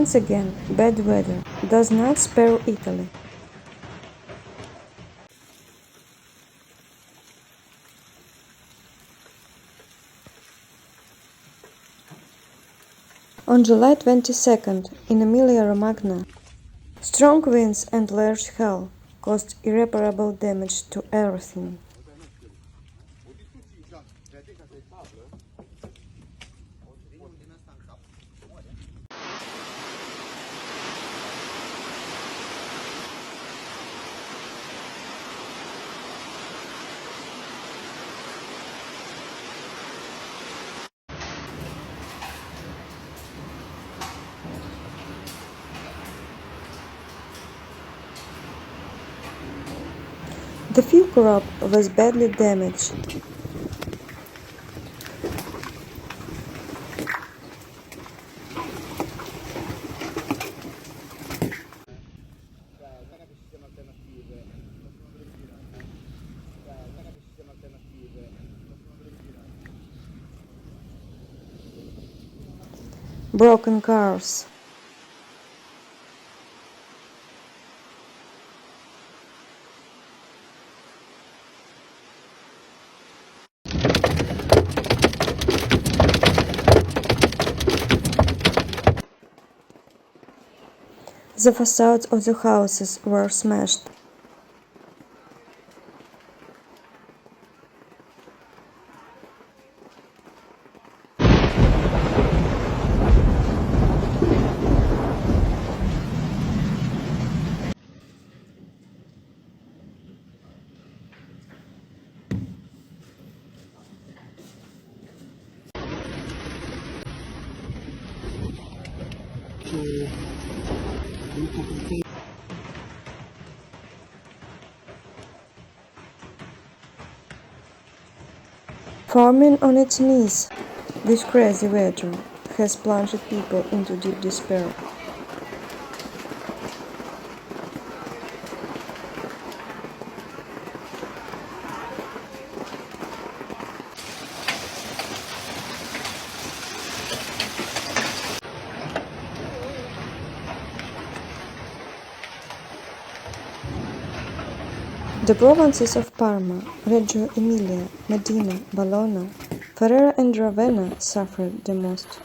Once again, bad weather does not spare Italy. On July 22nd, in Emilia-Romagna, strong winds and large hail caused irreparable damage to everything. The field crop was badly damaged. Broken cars. The facades of the houses were smashed. Farming on its knees, this crazy weather has plunged people into deep despair. The provinces of Parma, Reggio Emilia, Modena, Bologna, Ferrara and Ravenna suffered the most.